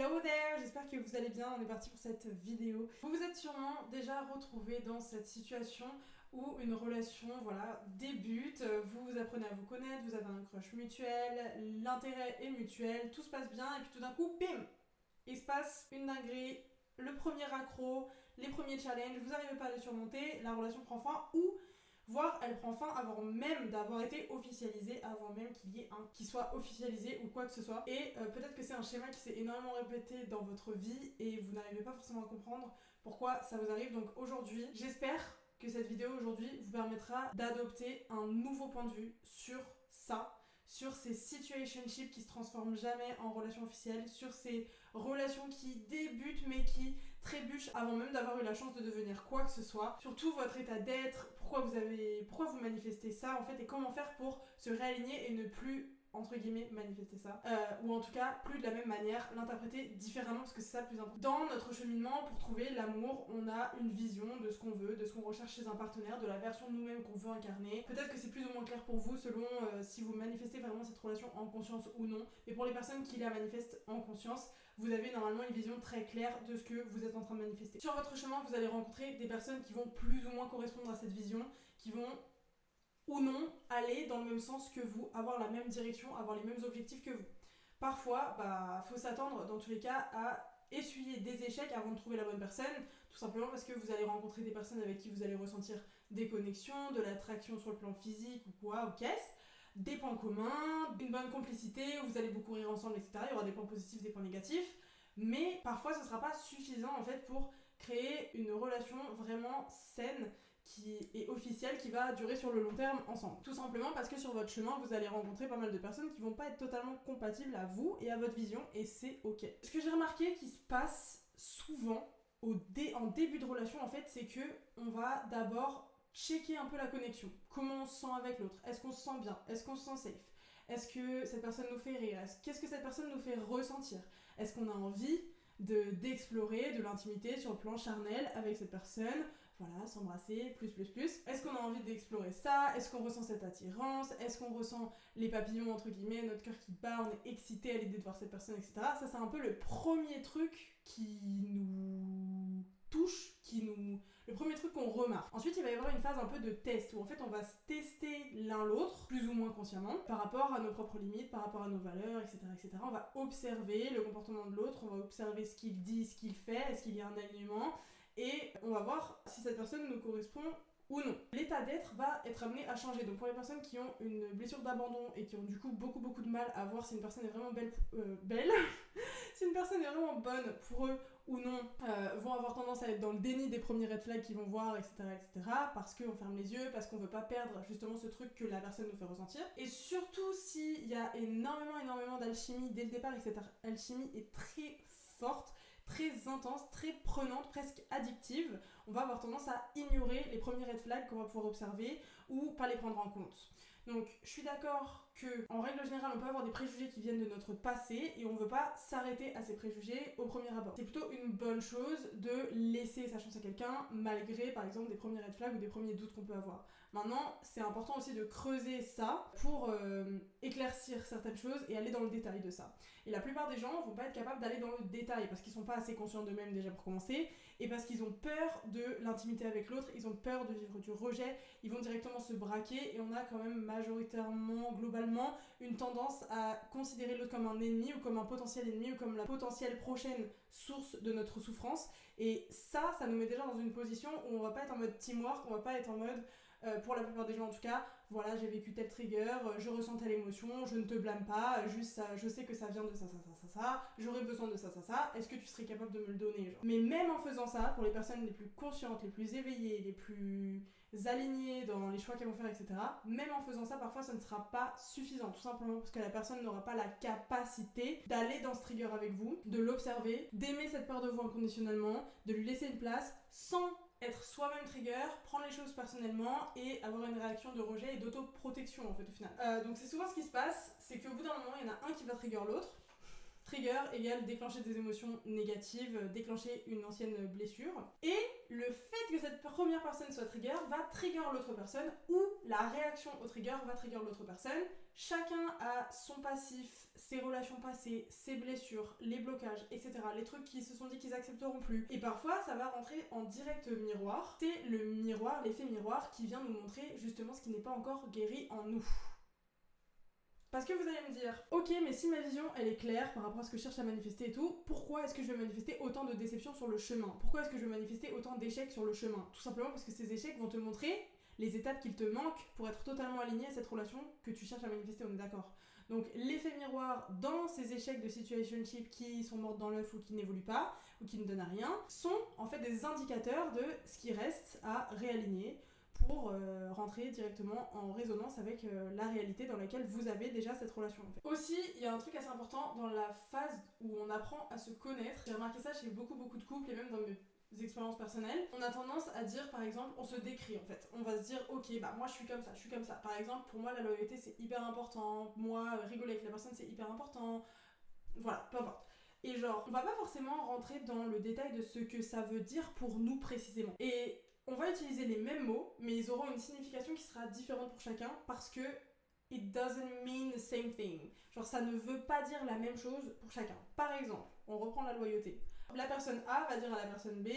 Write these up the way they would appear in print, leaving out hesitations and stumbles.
Hello there, j'espère que vous allez bien, on est parti pour cette vidéo. Vous vous êtes sûrement déjà retrouvé dans cette situation où une relation débute, vous apprenez à vous connaître, vous avez un crush mutuel, l'intérêt est mutuel, tout se passe bien et puis tout d'un coup, bim, il se passe une dinguerie, le premier accro, les premiers challenges, vous n'arrivez pas à les surmonter, la relation prend fin ou voire elle prend fin avant même d'avoir été officialisée, avant même qu'il y ait un qui soit officialisé ou quoi que ce soit. Et peut-être que c'est un schéma qui s'est énormément répété dans votre vie et vous n'arrivez pas forcément à comprendre pourquoi ça vous arrive. Donc aujourd'hui, j'espère que cette vidéo aujourd'hui vous permettra d'adopter un nouveau point de vue sur ça, sur ces situationships qui se transforment jamais en relations officielles, sur ces relations qui débutent mais qui trébuchent avant même d'avoir eu la chance de devenir quoi que ce soit, sur tout votre état d'être, pourquoi vous manifestez ça en fait et comment faire pour se réaligner et ne plus entre guillemets manifester ça, ou en tout cas plus de la même manière, l'interpréter différemment parce que c'est ça le plus important. Dans notre cheminement pour trouver l'amour, on a une vision de ce qu'on veut, de ce qu'on recherche chez un partenaire, de la version de nous-mêmes qu'on veut incarner. Peut-être que c'est plus ou moins clair pour vous selon si vous manifestez vraiment cette relation en conscience ou non, mais pour les personnes qui la manifestent en conscience, vous avez normalement une vision très claire de ce que vous êtes en train de manifester. Sur votre chemin, vous allez rencontrer des personnes qui vont plus ou moins correspondre à cette vision, qui vont ou non aller dans le même sens que vous, avoir la même direction, avoir les mêmes objectifs que vous. Parfois, faut s'attendre dans tous les cas à essuyer des échecs avant de trouver la bonne personne, tout simplement parce que vous allez rencontrer des personnes avec qui vous allez ressentir des connexions, de l'attraction sur le plan physique ou quoi, ou qu'est-ce, des points communs, une bonne complicité, où vous allez beaucoup rire ensemble, etc. Il y aura des points positifs, des points négatifs, mais parfois ce sera pas suffisant en fait pour créer une relation vraiment saine qui est officielle, qui va durer sur le long terme ensemble. Tout simplement parce que sur votre chemin, vous allez rencontrer pas mal de personnes qui vont pas être totalement compatibles à vous et à votre vision, et c'est ok. Ce que j'ai remarqué qui se passe souvent en début de relation, en fait, c'est que on va d'abord checker un peu la connexion. Comment on se sent avec l'autre? Est-ce qu'on se sent bien? Est-ce qu'on se sent safe? Est-ce que cette personne nous fait rire? Qu'est-ce que cette personne nous fait ressentir? Est-ce qu'on a envie d'explorer de l'intimité sur le plan charnel avec cette personne, voilà, s'embrasser, plus. Est-ce qu'on a envie d'explorer ça? Est-ce qu'on ressent cette attirance? Est-ce qu'on ressent les papillons, entre guillemets, notre cœur qui bat, on est excité à l'idée de voir cette personne, etc. Ça, c'est un peu le premier truc qui nous touche, le premier truc qu'on remarque. Ensuite, il va y avoir une phase un peu de test où en fait on va se tester l'un l'autre, plus ou moins consciemment, par rapport à nos propres limites, par rapport à nos valeurs, etc. On va observer le comportement de l'autre, on va observer ce qu'il dit, ce qu'il fait, est-ce qu'il y a un alignement, et on va voir si cette personne nous correspond ou non. L'état d'être va être amené à changer. Donc pour les personnes qui ont une blessure d'abandon et qui ont du coup beaucoup de mal à voir si une personne est vraiment belle si une personne est vraiment bonne pour eux ou non, vont avoir tendance à être dans le déni des premiers red flags qu'ils vont voir, etc. parce qu'on ferme les yeux, parce qu'on veut pas perdre justement ce truc que la personne nous fait ressentir. Et surtout s'il y a énormément d'alchimie dès le départ et que cette alchimie est très forte, très intense, très prenante, presque addictive, on va avoir tendance à ignorer les premiers red flags qu'on va pouvoir observer ou pas les prendre en compte. Donc je suis d'accord que en règle générale on peut avoir des préjugés qui viennent de notre passé et on veut pas s'arrêter à ces préjugés au premier abord. C'est plutôt une bonne chose de laisser sa chance à quelqu'un malgré par exemple des premiers red flags ou des premiers doutes qu'on peut avoir. Maintenant c'est important aussi de creuser ça pour éclaircir certaines choses et aller dans le détail de ça. Et la plupart des gens vont pas être capables d'aller dans le détail parce qu'ils sont pas assez conscients d'eux-mêmes déjà pour commencer et parce qu'ils ont peur de l'intimité avec l'autre, ils ont peur de vivre du rejet, ils vont directement se braquer et on a quand même majoritairement, globalement, une tendance à considérer l'autre comme un ennemi ou comme un potentiel ennemi ou comme la potentielle prochaine source de notre souffrance. Et ça nous met déjà dans une position où on va pas être en mode teamwork, on va pas être en mode, pour la plupart des gens en tout cas, voilà, j'ai vécu tel trigger, je ressens telle émotion, je ne te blâme pas, juste ça, je sais que ça vient de ça, j'aurais besoin de ça, est-ce que tu serais capable de me le donner, genre. Mais même en faisant ça, pour les personnes les plus conscientes, les plus éveillées, les plus alignées dans les choix qu'elles vont faire, etc., même en faisant ça, parfois ça ne sera pas suffisant, tout simplement parce que la personne n'aura pas la capacité d'aller dans ce trigger avec vous, de l'observer, d'aimer cette part de vous inconditionnellement, de lui laisser une place sans être soi-même trigger, prendre les choses personnellement et avoir une réaction de rejet et d'autoprotection en fait au final. Donc c'est souvent ce qui se passe, c'est qu'au bout d'un moment il y en a un qui va trigger l'autre Trigger égale déclencher des émotions négatives, déclencher une ancienne blessure. Et le fait que cette première personne soit trigger va trigger l'autre personne, ou la réaction au trigger va trigger l'autre personne. Chacun a son passif, ses relations passées, ses blessures, les blocages, etc. Les trucs qui se sont dit qu'ils accepteront plus. Et parfois, ça va rentrer en direct miroir. C'est le miroir, l'effet miroir, qui vient nous montrer justement ce qui n'est pas encore guéri en nous. Parce que vous allez me dire, ok, mais si ma vision elle est claire par rapport à ce que je cherche à manifester et tout, pourquoi est-ce que je vais manifester autant de déceptions sur le chemin? Pourquoi est-ce que je vais manifester autant d'échecs sur le chemin? Tout simplement parce que ces échecs vont te montrer les étapes qu'il te manquent pour être totalement aligné à cette relation que tu cherches à manifester, on est d'accord. Donc l'effet miroir dans ces échecs de situationship qui sont mortes dans l'œuf ou qui n'évoluent pas, ou qui ne donnent à rien, sont en fait des indicateurs de ce qui reste à réaligner pour rentrer directement en résonance avec la réalité dans laquelle vous avez déjà cette relation. En fait. Aussi, il y a un truc assez important dans la phase où on apprend à se connaître. J'ai remarqué ça chez beaucoup de couples et même dans mes expériences personnelles. On a tendance à dire, par exemple, on se décrit en fait. On va se dire, ok, bah moi je suis comme ça, je suis comme ça. Par exemple, pour moi la loyauté c'est hyper important. Moi, rigoler avec la personne c'est hyper important. Voilà, peu importe. Et genre, on va pas forcément rentrer dans le détail de ce que ça veut dire pour nous précisément. Et on va utiliser les mêmes mots, mais ils auront une signification qui sera différente pour chacun parce que it doesn't mean the same thing. Genre, ça ne veut pas dire la même chose pour chacun. Par exemple, on reprend la loyauté. La personne A va dire à la personne B,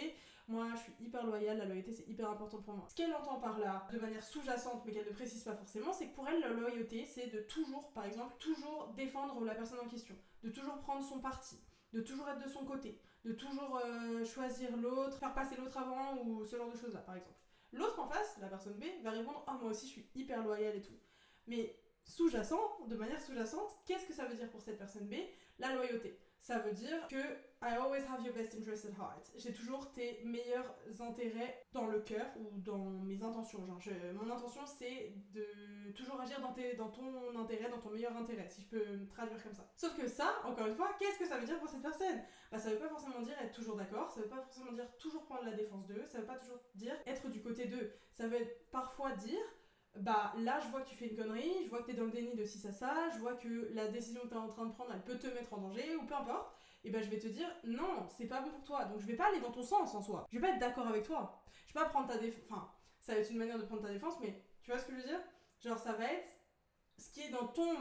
moi je suis hyper loyale, la loyauté c'est hyper important pour moi. Ce qu'elle entend par là, de manière sous-jacente mais qu'elle ne précise pas forcément, c'est que pour elle la loyauté c'est de toujours, par exemple, toujours défendre la personne en question, de toujours prendre son parti, de toujours être de son côté, de toujours choisir l'autre, faire passer l'autre avant ou ce genre de choses là par exemple. L'autre en face, la personne B, va répondre « Ah, moi aussi je suis hyper loyale et tout ». Mais sous-jacent, de manière sous-jacente, qu'est-ce que ça veut dire pour cette personne B? La loyauté. Ça veut dire que I always have your best interest at heart. J'ai toujours tes meilleurs intérêts dans le cœur ou dans mes intentions. Genre, mon intention, c'est de toujours agir dans ton intérêt, dans ton meilleur intérêt, si je peux me traduire comme ça. Sauf que ça, encore une fois, qu'est-ce que ça veut dire pour cette personne? Bah, ça veut pas forcément dire être toujours d'accord, ça veut pas forcément dire toujours prendre la défense d'eux, ça veut pas toujours dire être du côté d'eux. Ça veut parfois dire bah là je vois que tu fais une connerie, je vois que t'es dans le déni de ci ça, je vois que la décision que t'es en train de prendre elle peut te mettre en danger ou peu importe, et bah je vais te dire non, c'est pas bon pour toi, donc je vais pas aller dans ton sens en soi, je vais pas être d'accord avec toi, je vais pas prendre ta défense, enfin ça va être une manière de prendre ta défense, mais tu vois ce que je veux dire? Genre ça va être ce qui est dans ton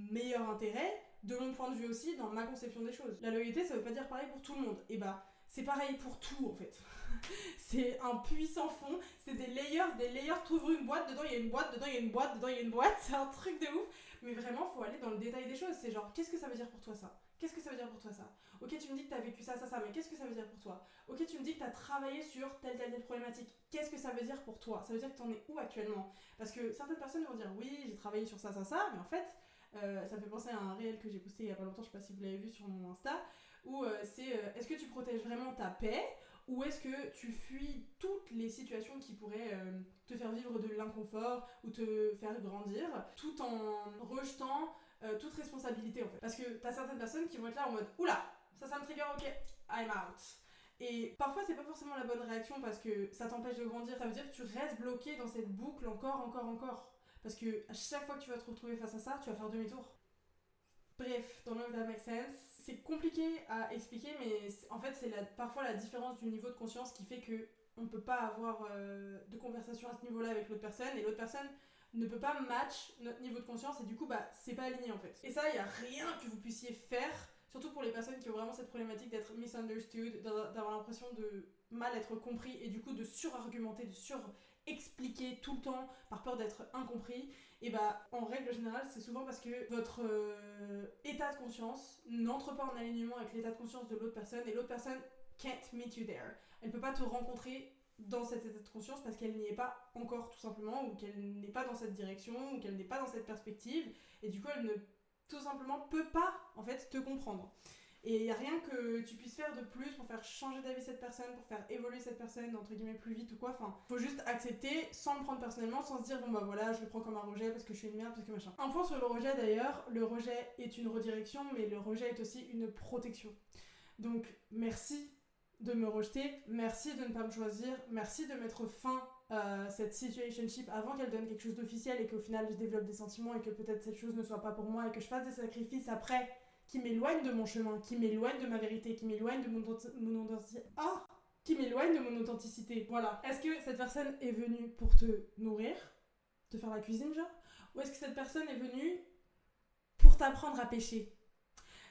meilleur intérêt, de mon point de vue aussi, dans ma conception des choses. La loyauté ça veut pas dire pareil pour tout le monde, et bah c'est pareil pour tout en fait. C'est un puits sans fond, c'est des layers, t'ouvres une boîte, dedans il y a une boîte, dedans il y a une boîte, dedans il y a une boîte, c'est un truc de ouf. Mais vraiment, faut aller dans le détail des choses. C'est genre, qu'est-ce que ça veut dire pour toi ça? Qu'est-ce que ça veut dire pour toi ça? Ok, tu me dis que t'as vécu ça, mais qu'est-ce que ça veut dire pour toi? Ok, tu me dis que t'as travaillé sur telle problématique. Qu'est-ce que ça veut dire pour toi? Ça veut dire que t'en es où actuellement? Parce que certaines personnes vont dire, oui, j'ai travaillé sur ça, mais en fait, ça me fait penser à un réel que j'ai posté il y a pas longtemps, je sais pas si vous l'avez vu sur mon Insta, où c'est est-ce que tu protèges vraiment ta paix? Ou est-ce que tu fuis toutes les situations qui pourraient te faire vivre de l'inconfort ou te faire grandir, tout en rejetant toute responsabilité en fait? Parce que t'as certaines personnes qui vont être là en mode « Oula, ça me trigger, ok, I'm out ». Et parfois c'est pas forcément la bonne réaction parce que ça t'empêche de grandir, ça veut dire que tu restes bloqué dans cette boucle encore. Parce que à chaque fois que tu vas te retrouver face à ça, tu vas faire demi-tour. Bref, don't know if that makes sense. C'est compliqué à expliquer, mais en fait, c'est parfois la différence du niveau de conscience qui fait que on peut pas avoir de conversation à ce niveau-là avec l'autre personne, et l'autre personne ne peut pas match notre niveau de conscience, et du coup, bah, c'est pas aligné en fait. Et ça, il y a rien que vous puissiez faire, surtout pour les personnes qui ont vraiment cette problématique d'être misunderstood, d'avoir l'impression de mal être compris, et du coup de surargumenter, de surexpliquer tout le temps par peur d'être incompris. Et bah, en règle générale, c'est souvent parce que votre état de conscience n'entre pas en alignement avec l'état de conscience de l'autre personne, et l'autre personne can't meet you there. Elle peut pas te rencontrer dans cet état de conscience parce qu'elle n'y est pas encore tout simplement, ou qu'elle n'est pas dans cette direction, ou qu'elle n'est pas dans cette perspective, et du coup elle ne tout simplement peut pas en fait te comprendre. Et il n'y a rien que tu puisses faire de plus pour faire changer d'avis cette personne, pour faire évoluer cette personne, entre guillemets, plus vite ou quoi. Enfin, faut juste accepter sans le prendre personnellement, sans se dire, bon bah voilà, je le prends comme un rejet parce que je suis une merde, parce que machin. Un point sur le rejet d'ailleurs, le rejet est une redirection, mais le rejet est aussi une protection. Donc, merci de me rejeter, merci de ne pas me choisir, merci de mettre fin à cette situationship avant qu'elle donne quelque chose d'officiel et qu'au final je développe des sentiments et que peut-être cette chose ne soit pas pour moi et que je fasse des sacrifices après qui m'éloigne de mon chemin, qui m'éloigne de ma vérité, qui m'éloigne de mon authenticité. Qui m'éloigne de mon authenticité. Voilà. Est-ce que cette personne est venue pour te nourrir, te faire la cuisine genre, ou est-ce que cette personne est venue pour t'apprendre à pêcher?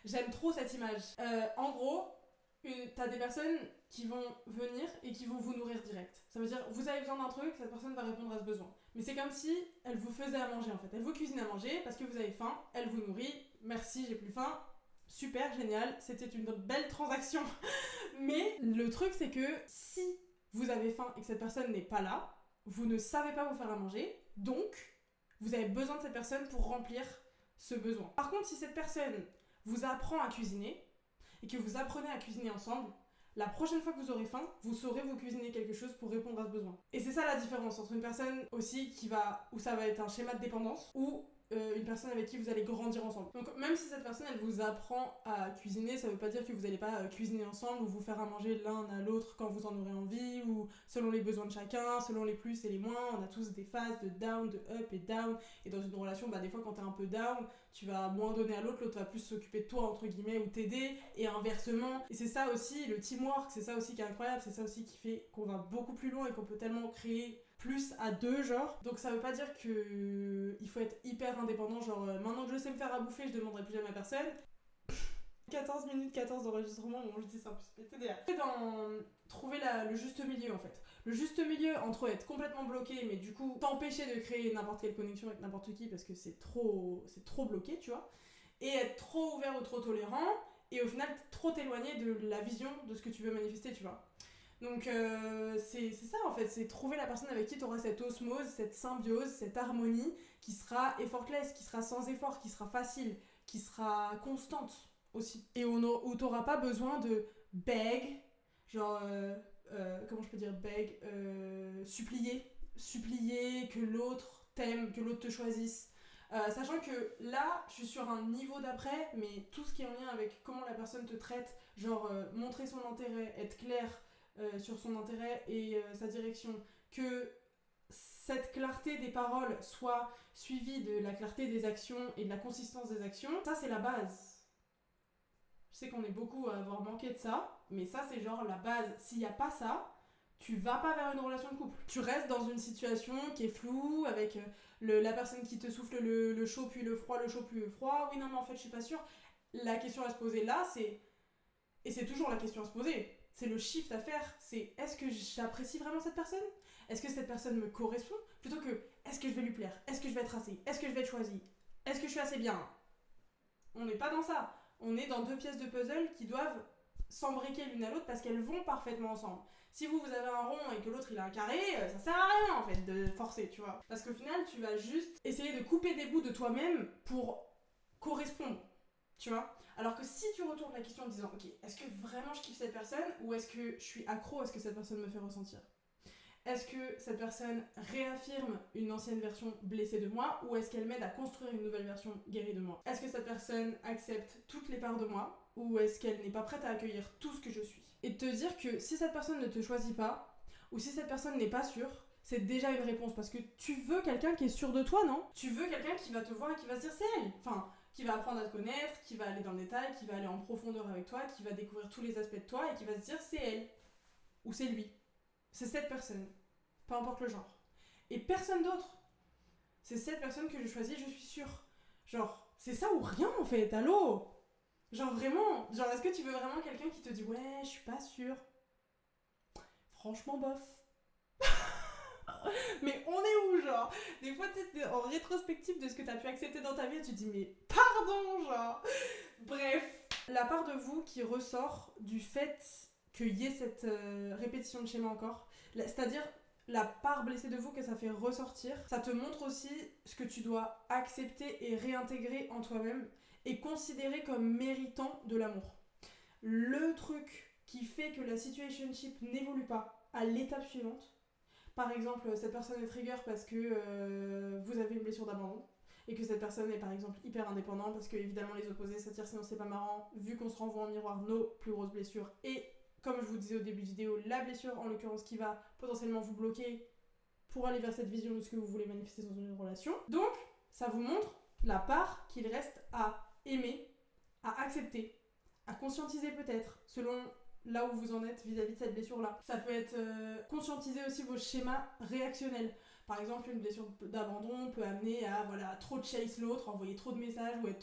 J'aime trop cette image. En gros, t'as des personnes qui vont venir et qui vont vous nourrir direct. Ça veut dire, vous avez besoin d'un truc, cette personne va répondre à ce besoin. Mais c'est comme si elle vous faisait à manger en fait. Elle vous cuisine à manger parce que vous avez faim, elle vous nourrit, merci, j'ai plus faim, super, génial, c'était une belle transaction. Mais le truc c'est que si vous avez faim et que cette personne n'est pas là, vous ne savez pas vous faire à manger, donc vous avez besoin de cette personne pour remplir ce besoin. Par contre, si cette personne vous apprend à cuisiner et que vous apprenez à cuisiner ensemble, la prochaine fois que vous aurez faim, vous saurez vous cuisiner quelque chose pour répondre à ce besoin. Et c'est ça la différence entre une personne aussi où ça va être un schéma de dépendance ou une personne avec qui vous allez grandir ensemble. Donc même si cette personne elle vous apprend à cuisiner, ça veut pas dire que vous n'allez pas cuisiner ensemble ou vous faire à manger l'un à l'autre quand vous en aurez envie ou selon les besoins de chacun, selon les plus et les moins. On a tous des phases de down, de up et down. Et dans une relation, des fois quand t'es un peu down, tu vas moins donner à l'autre, l'autre va plus s'occuper de toi entre guillemets ou t'aider et inversement. Et c'est ça aussi le teamwork, c'est ça aussi qui est incroyable, c'est ça aussi qui fait qu'on va beaucoup plus loin et qu'on peut tellement créer plus à deux genre. Donc ça veut pas dire que il faut être hyper indépendant, genre maintenant que je sais me faire à bouffer, je demanderai plus jamais à personne. 14 minutes 14 d'enregistrement, bon je dis ça en plus, TDA. C'est dans trouver le juste milieu en fait. Le juste milieu entre être complètement bloqué mais du coup t'empêcher de créer n'importe quelle connexion avec n'importe qui parce que c'est trop bloqué, tu vois. Et être trop ouvert ou trop tolérant et au final trop t'éloigner de la vision de ce que tu veux manifester, tu vois. Donc c'est ça en fait, c'est trouver la personne avec qui tu auras cette osmose, cette symbiose, cette harmonie qui sera effortless, qui sera sans effort, qui sera facile, qui sera constante aussi. Et où tu n'auras pas besoin de beg, genre, comment je peux dire beg, supplier que l'autre t'aime, que l'autre te choisisse. Sachant que là, je suis sur un niveau d'après, mais tout ce qui est en lien avec comment la personne te traite, genre montrer son intérêt, être clair, sur son intérêt et sa direction, que cette clarté des paroles soit suivie de la clarté des actions et de la consistance des actions, ça c'est la base. Je sais qu'on est beaucoup à avoir manqué de ça, mais ça c'est genre la base. S'il n'y a pas ça, tu vas pas vers une relation de couple. Tu restes dans une situation qui est floue, avec la personne qui te souffle le chaud puis le froid, le chaud puis le froid. Oui, non, mais en fait, je suis pas sûre. La question à se poser là, c'est... Et c'est toujours la question à se poser. C'est le shift à faire, c'est est-ce que j'apprécie vraiment cette personne? Est-ce que cette personne me correspond? Plutôt que est-ce que je vais lui plaire? Est-ce que je vais être assez? Est-ce que je vais être choisie? Est-ce que je suis assez bien? On n'est pas dans ça. On est dans deux pièces de puzzle qui doivent s'embriquer l'une à l'autre parce qu'elles vont parfaitement ensemble. Si vous avez un rond et que l'autre il a un carré, ça sert à rien en fait de forcer, tu vois. Parce qu'au final, tu vas juste essayer de couper des bouts de toi-même pour correspondre, tu vois. Alors que si tu retournes la question en disant ok, est-ce que vraiment je kiffe cette personne ou est-ce que je suis accro à ce que cette personne me fait ressentir? Est-ce que cette personne réaffirme une ancienne version blessée de moi ou est-ce qu'elle m'aide à construire une nouvelle version guérie de moi? Est-ce que cette personne accepte toutes les parts de moi ou est-ce qu'elle n'est pas prête à accueillir tout ce que je suis? Et de te dire que si cette personne ne te choisit pas ou si cette personne n'est pas sûre, c'est déjà une réponse parce que tu veux quelqu'un qui est sûr de toi, non? Tu veux quelqu'un qui va te voir et qui va se dire c'est elle. Enfin, qui va apprendre à te connaître, qui va aller dans le détail, qui va aller en profondeur avec toi, qui va découvrir tous les aspects de toi et qui va se dire c'est elle ou c'est lui. C'est cette personne, peu importe le genre. Et personne d'autre. C'est cette personne que j'ai choisie, je suis sûre. Genre, c'est ça ou rien en fait, allô? Genre vraiment, genre est-ce que tu veux vraiment quelqu'un qui te dit ouais, je suis pas sûre? Franchement bof. Mais on est où genre? Des fois t'es en rétrospective de ce que t'as pu accepter dans ta vie et tu te dis mais pardon genre. Bref, la part de vous qui ressort du fait qu'il y ait cette répétition de schéma encore, c'est-à-dire la part blessée de vous que ça fait ressortir, ça te montre aussi ce que tu dois accepter et réintégrer en toi-même et considérer comme méritant de l'amour. Le truc qui fait que la situationship n'évolue pas à l'étape suivante, par exemple, cette personne est trigger parce que vous avez une blessure d'abandon et que cette personne est par exemple hyper indépendante parce que évidemment les opposés s'attirent sinon c'est pas marrant, vu qu'on se renvoie en miroir nos plus grosses blessures et comme je vous disais au début de vidéo, la blessure en l'occurrence qui va potentiellement vous bloquer pour aller vers cette vision de ce que vous voulez manifester dans une relation. Donc ça vous montre la part qu'il reste à aimer, à accepter, à conscientiser peut-être, selon là où vous en êtes vis-à-vis de cette blessure-là. Ça peut être conscientiser aussi vos schémas réactionnels. Par exemple, une blessure d'abandon peut amener à trop chase l'autre, envoyer trop de messages ou être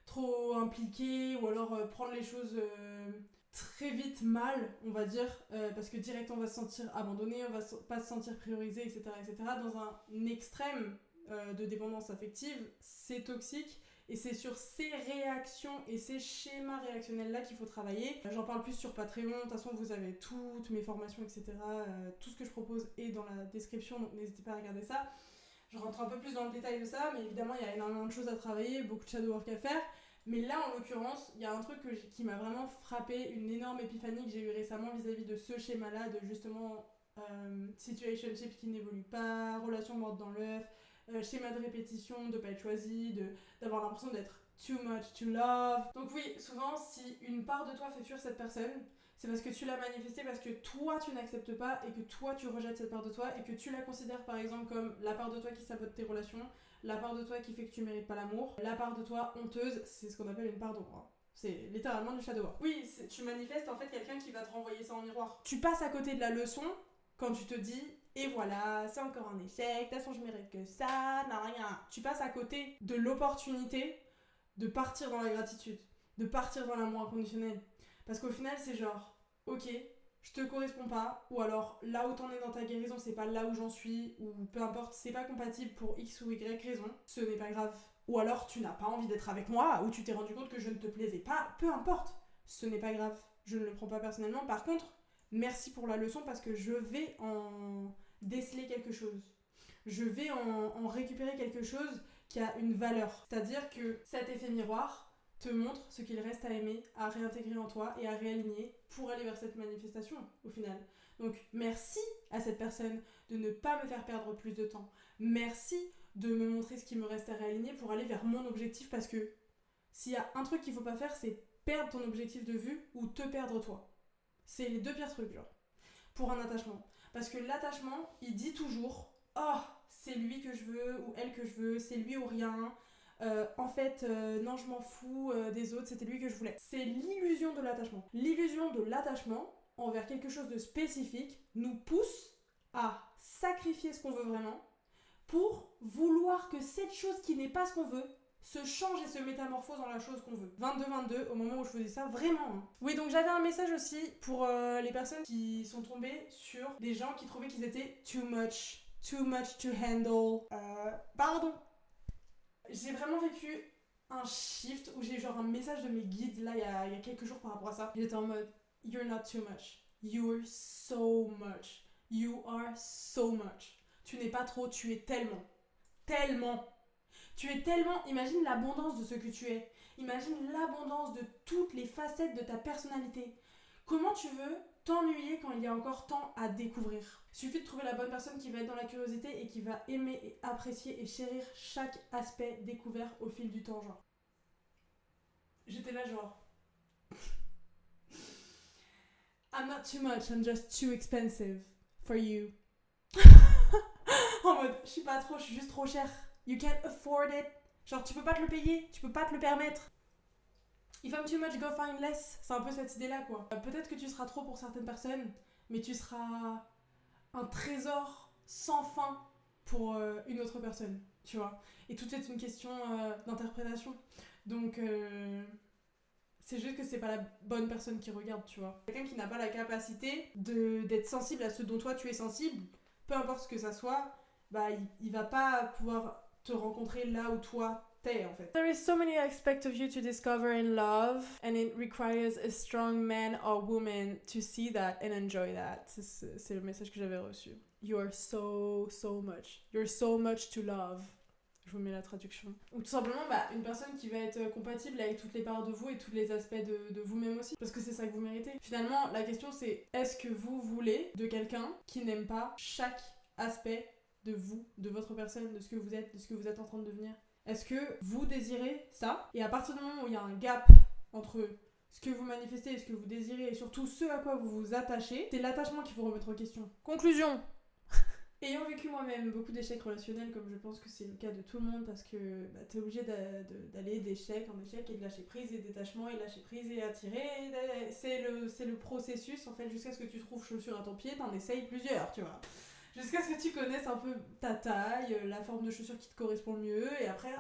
trop impliqué, ou alors prendre les choses très vite mal, on va dire, parce que direct on va se sentir abandonné, on va pas se sentir priorisé, etc. Dans un extrême de dépendance affective, c'est toxique. Et c'est sur ces réactions et ces schémas réactionnels-là qu'il faut travailler. J'en parle plus sur Patreon, de toute façon vous avez toutes mes formations, etc. Tout ce que je propose est dans la description, donc n'hésitez pas à regarder ça. Je rentre un peu plus dans le détail de ça, mais évidemment il y a énormément de choses à travailler, beaucoup de shadow work à faire. Mais là en l'occurrence, il y a un truc qui m'a vraiment frappé, une énorme épiphanie que j'ai eue récemment vis-à-vis de ce schéma-là, de justement situationship qui n'évolue pas, relation morte dans l'œuf, schéma de répétition, de pas être choisi, d'avoir l'impression d'être too much to love. Donc oui, souvent si une part de toi fait fuir cette personne, c'est parce que tu l'as manifesté, parce que toi tu n'acceptes pas et que toi tu rejettes cette part de toi et que tu la considères par exemple comme la part de toi qui sabote tes relations, la part de toi qui fait que tu mérites pas l'amour, la part de toi honteuse, c'est ce qu'on appelle une part d'ombre. C'est littéralement du shadow work. Oui, tu manifestes en fait quelqu'un qui va te renvoyer ça en miroir. Tu passes à côté de la leçon quand tu te dis et voilà, c'est encore un échec, de toute façon je mérite que ça, n'a rien. Tu passes à côté de l'opportunité de partir dans la gratitude, de partir dans l'amour inconditionnel. Parce qu'au final, c'est genre, ok, je te corresponds pas, ou alors là où t'en es dans ta guérison, c'est pas là où j'en suis, ou peu importe, c'est pas compatible pour X ou Y raison, ce n'est pas grave. Ou alors tu n'as pas envie d'être avec moi, ou tu t'es rendu compte que je ne te plaisais pas, peu importe, ce n'est pas grave. Je ne le prends pas personnellement. Par contre, merci pour la leçon parce que je vais en déceler quelque chose. Je vais en récupérer quelque chose qui a une valeur. C'est-à-dire que cet effet miroir te montre ce qu'il reste à aimer, à réintégrer en toi et à réaligner pour aller vers cette manifestation au final. Donc merci à cette personne de ne pas me faire perdre plus de temps. Merci de me montrer ce qui me reste à réaligner pour aller vers mon objectif, parce que s'il y a un truc qu'il faut pas faire, c'est perdre ton objectif de vue ou te perdre toi. C'est les deux pires trucs, genre, pour un attachement. Parce que l'attachement, il dit toujours « Oh, c'est lui que je veux ou elle que je veux, c'est lui ou rien. Non, je m'en fous des autres, c'était lui que je voulais. » C'est l'illusion de l'attachement. L'illusion de l'attachement envers quelque chose de spécifique nous pousse à sacrifier ce qu'on veut vraiment pour vouloir que cette chose qui n'est pas ce qu'on veut se change et se métamorphose en la chose qu'on veut. 22-22, au moment où je faisais ça, vraiment. Hein. Oui, donc j'avais un message aussi pour les personnes qui sont tombées sur des gens qui trouvaient qu'ils étaient too much to handle. Pardon. J'ai vraiment vécu un shift où j'ai eu genre un message de mes guides là il y a quelques jours par rapport à ça. J'étais en mode you're not too much. You're so much. You are so much. Tu n'es pas trop, tu es tellement. Tellement. Tu es tellement, imagine l'abondance de ce que tu es. Imagine l'abondance de toutes les facettes de ta personnalité. Comment tu veux t'ennuyer quand il y a encore tant à découvrir? Il suffit de trouver la bonne personne qui va être dans la curiosité et qui va aimer et apprécier et chérir chaque aspect découvert au fil du temps, genre. J'étais là genre... I'm not too much, I'm just too expensive for you. En mode, je suis pas trop, je suis juste trop chère. You can't afford it. Genre, tu peux pas te le payer, tu peux pas te le permettre. If I'm too much, go find less. C'est un peu cette idée-là, quoi. Peut-être que tu seras trop pour certaines personnes, mais tu seras un trésor sans fin pour une autre personne, tu vois. Et tout est une question d'interprétation. Donc, c'est juste que c'est pas la bonne personne qui regarde, tu vois. Quelqu'un qui n'a pas la capacité d'être sensible à ce dont toi tu es sensible, peu importe ce que ça soit, bah il va pas pouvoir te rencontrer là où toi t'es en fait. There is so many aspects of you to discover in love, and it requires a strong man or woman to see that and enjoy that. C'est le message que j'avais reçu. You are so much. You're so much to love. Je vous mets la traduction. Ou tout simplement une personne qui va être compatible avec toutes les parts de vous et tous les aspects de vous-même aussi. Parce que c'est ça que vous méritez. Finalement, la question c'est, est-ce que vous voulez de quelqu'un qui n'aime pas chaque aspect de vous, de votre personne, de ce que vous êtes, de ce que vous êtes en train de devenir? Est-ce que vous désirez ça? Et à partir du moment où il y a un gap entre ce que vous manifestez et ce que vous désirez, et surtout ce à quoi vous vous attachez, c'est l'attachement qu'il faut remettre en question. Conclusion. Ayant vécu moi-même beaucoup d'échecs relationnels, comme je pense que c'est le cas de tout le monde, parce que bah, t'es obligé d'aller d'échec en échec et de lâcher prise et détachement et lâcher prise et attirer. C'est le processus en fait jusqu'à ce que tu trouves chaussure à ton pied, t'en essayes plusieurs, tu vois. Jusqu'à ce que tu connaisses un peu ta taille, la forme de chaussure qui te correspond le mieux et après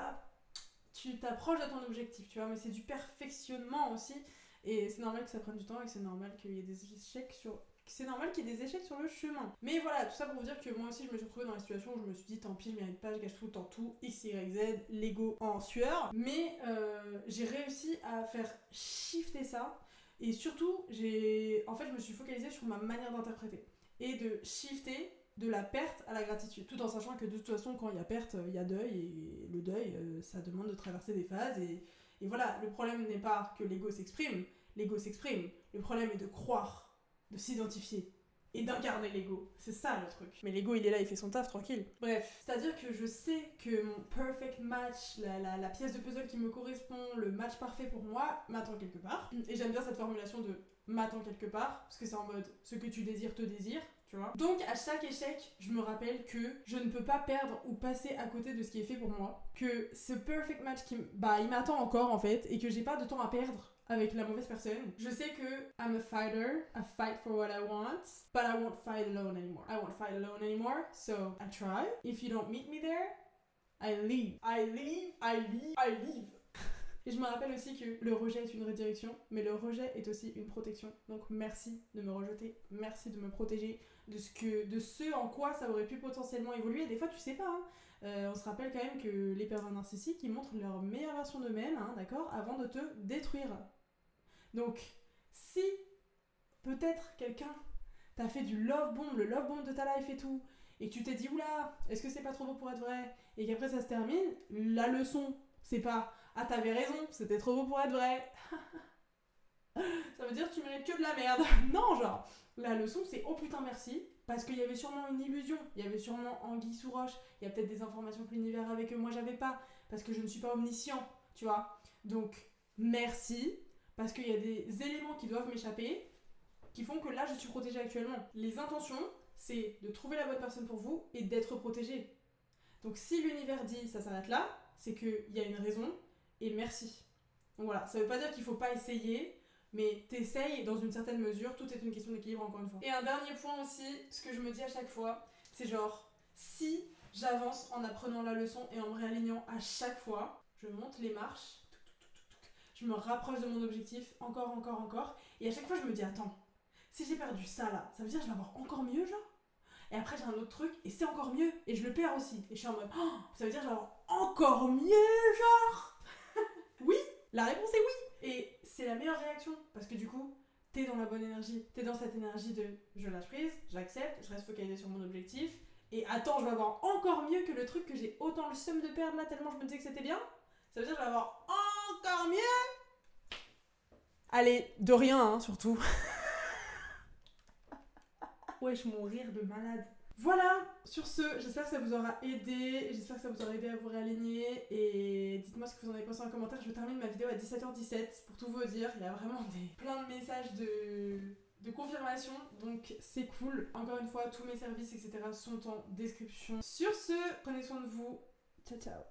tu t'approches de ton objectif, tu vois. Mais c'est du perfectionnement aussi et c'est normal que ça prenne du temps et c'est normal qu'il y ait des échecs sur c'est normal qu'il y ait des échecs sur le chemin. Mais voilà, tout ça pour vous dire que moi aussi je me suis retrouvée dans la situation où je me suis dit tant pis, je mérite pas, je gâche tout le temps tout, X, Y, Z, l'ego en sueur. Mais j'ai réussi à faire shifter ça et surtout, en fait, je me suis focalisée sur ma manière d'interpréter et de shifter de la perte à la gratitude, tout en sachant que de toute façon quand il y a perte, il y a deuil et le deuil, ça demande de traverser des phases et voilà, le problème n'est pas que l'ego s'exprime, le problème est de croire de s'identifier et d'incarner l'ego. C'est ça le truc. Mais l'ego, il est là, il fait son taf, tranquille. Bref, c'est-à-dire que je sais que mon perfect match, la pièce de puzzle qui me correspond, le match parfait pour moi, m'attend quelque part. Et j'aime bien cette formulation de m'attend quelque part, parce que c'est en mode ce que tu désires te désire, tu vois. Donc à chaque échec, je me rappelle que je ne peux pas perdre ou passer à côté de ce qui est fait pour moi, que ce perfect match il m'attend encore en fait, et que j'ai pas de temps à perdre avec la mauvaise personne. Je sais que I'm a fighter, I fight for what I want, but I won't fight alone anymore. I won't fight alone anymore, so I try. If you don't meet me there, I leave. I leave, I leave, I leave. Et je me rappelle aussi que le rejet est une redirection, mais le rejet est aussi une protection. Donc merci de me rejeter, merci de me protéger de ce en quoi ça aurait pu potentiellement évoluer. Des fois tu sais pas, hein. On se rappelle quand même que les pervers narcissiques ils montrent leur meilleure version d'eux-mêmes, hein, d'accord, avant de te détruire. Donc, si peut-être quelqu'un t'a fait du love bomb, le love bomb de ta life et tout, et que tu t'es dit oula, est-ce que c'est pas trop beau pour être vrai, et qu'après ça se termine, la leçon, c'est pas ah t'avais raison, c'était trop beau pour être vrai. Ça veut dire que tu mérites que de la merde. Non, genre, la leçon c'est oh putain merci, parce qu'il y avait sûrement une illusion, il y avait sûrement anguille sous roche, il y a peut-être des informations que l'univers avait que moi j'avais pas, parce que je ne suis pas omniscient, tu vois. Donc, merci, parce qu'il y a des éléments qui doivent m'échapper, qui font que là je suis protégée actuellement. Les intentions, c'est de trouver la bonne personne pour vous et d'être protégée. Donc si l'univers dit ça s'arrête là, c'est qu'il y a une raison et merci. Donc voilà, ça veut pas dire qu'il faut pas essayer, mais t'essayes dans une certaine mesure, tout est une question d'équilibre encore une fois. Et un dernier point aussi, ce que je me dis à chaque fois, c'est genre, si j'avance en apprenant la leçon et en me réalignant à chaque fois, je monte les marches, je me rapproche de mon objectif, encore, et à chaque fois je me dis, attends, si j'ai perdu ça là, ça veut dire que je vais avoir encore mieux genre. Et après j'ai un autre truc et c'est encore mieux et je le perds aussi. Et je suis en mode oh, ça veut dire que je vais avoir encore mieux genre. Oui, la réponse est oui. Et c'est la meilleure réaction parce que du coup t'es dans la bonne énergie. T'es dans cette énergie de je lâche prise, j'accepte, je reste focalisée sur mon objectif. Et attends, je vais avoir encore mieux que le truc que j'ai autant le seum de perdre là tellement je me disais que c'était bien. Ça veut dire que je vais avoir encore mieux. Allez, de rien hein, surtout. Wesh, mon rire de malade. Voilà, sur ce, j'espère que ça vous aura aidé, j'espère que ça vous aura aidé à vous réaligner et dites-moi ce que vous en avez pensé en commentaire. Je termine ma vidéo à 17h17 pour tout vous dire, il y a vraiment plein de messages de confirmation, donc c'est cool. Encore une fois, tous mes services, etc. sont en description. Sur ce, prenez soin de vous, ciao ciao.